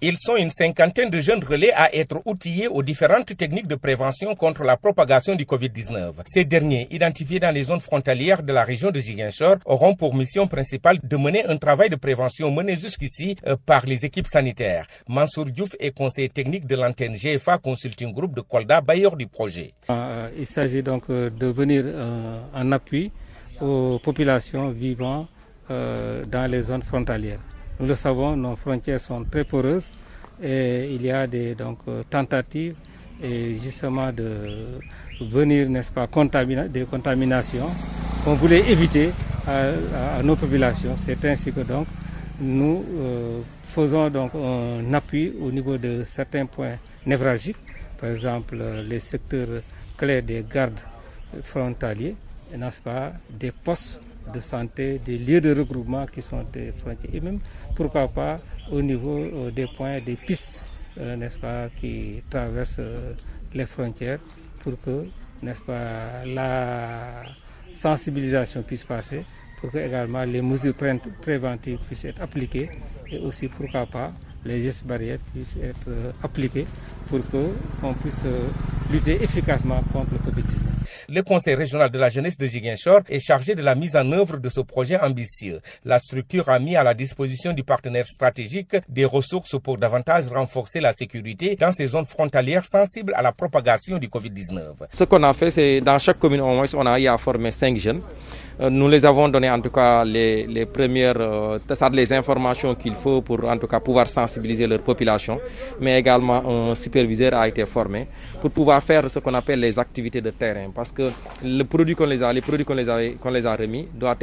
Ils sont une cinquantaine de jeunes relais à être outillés aux différentes techniques de prévention contre la propagation du Covid-19. Ces derniers, identifiés dans les zones frontalières de la région de Ziguinchor, auront pour mission principale de mener un travail de prévention mené jusqu'ici par les équipes sanitaires. Mansour Diouf est conseiller technique de l'antenne GFA Consulting Group de Kolda, bailleur du projet. Il s'agit donc de venir en appui aux populations vivant dans les zones frontalières. Nous le savons, nos frontières sont très poreuses et il y a des tentatives et justement de venir, n'est-ce pas, des contaminations qu'on voulait éviter à nos populations. C'est ainsi que donc nous faisons donc un appui au niveau de certains points névralgiques, par exemple les secteurs clés des gardes frontaliers, n'est-ce pas, des postes de santé, des lieux de regroupement qui sont des frontières et même pourquoi pas au niveau des points, des pistes, n'est-ce pas, qui traversent les frontières pour que, n'est-ce pas, la sensibilisation puisse passer, pour que également les mesures préventives puissent être appliquées et aussi pourquoi pas les gestes barrières puissent être appliqués pour qu'on puisse lutter efficacement contre le Covid-19. Le Conseil régional de la jeunesse de Ziguinchor est chargé de la mise en œuvre de ce projet ambitieux. La structure a mis à la disposition du partenaire stratégique des ressources pour davantage renforcer la sécurité dans ces zones frontalières sensibles à la propagation du Covid-19. Ce qu'on a fait, c'est dans chaque commune, au moins, on a eu à former 5 jeunes. Nous les avons donné en tout cas les premières les informations qu'il faut pour en tout cas pouvoir sensibiliser leur population, mais également un superviseur a été formé pour pouvoir faire ce qu'on appelle les activités de terrain, parce que les produits qu'on les a remis doit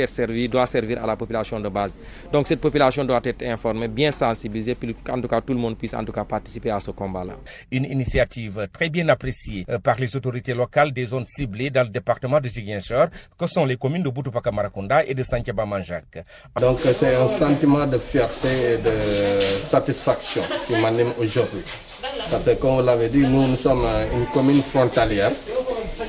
servir à la population de base. Donc cette population doit être informée, bien sensibilisée, pour qu'en tout cas tout le monde puisse en tout cas participer à ce combat-là. Une initiative très bien appréciée par les autorités locales des zones ciblées dans le département de Ziguinchor, que sont les communes de Boutoupa Maracounda et de Santhiaba Manjak. Donc c'est un sentiment de fierté et de satisfaction qui m'anime aujourd'hui. Parce que comme vous l'avez dit, nous sommes une commune frontalière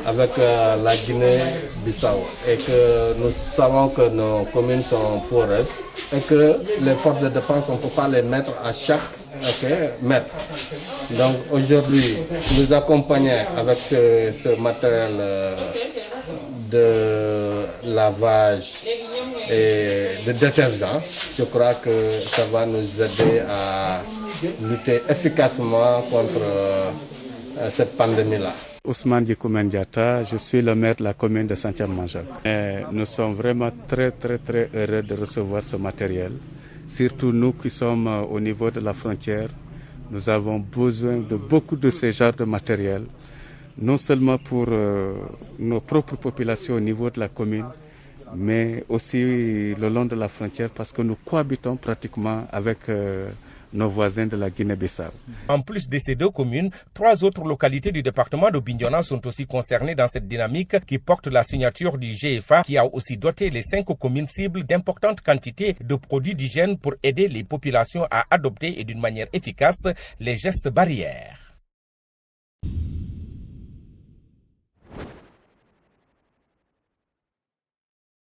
avec la Guinée-Bissau et que nous savons que nos communes sont poreuses et que les forces de défense, on ne peut pas les mettre à chaque mètre. Donc aujourd'hui, nous accompagner avec ce matériel de lavage et de détergent, je crois que ça va nous aider à lutter efficacement contre cette pandémie-là. Ousmane Djikoumen Diatta, je suis le maire de la commune de Santhiaba Manjak. Nous sommes vraiment très heureux de recevoir ce matériel. Surtout nous qui sommes au niveau de la frontière, nous avons besoin de beaucoup de ce genre de matériel, non seulement pour nos propres populations au niveau de la commune, mais aussi le long de la frontière parce que nous cohabitons pratiquement avec nos voisins de la Guinée-Bissau. En plus de ces deux communes, 3 autres localités du département de Bignona sont aussi concernées dans cette dynamique qui porte la signature du GFA qui a aussi doté les 5 communes cibles d'importantes quantités de produits d'hygiène pour aider les populations à adopter et d'une manière efficace les gestes barrières.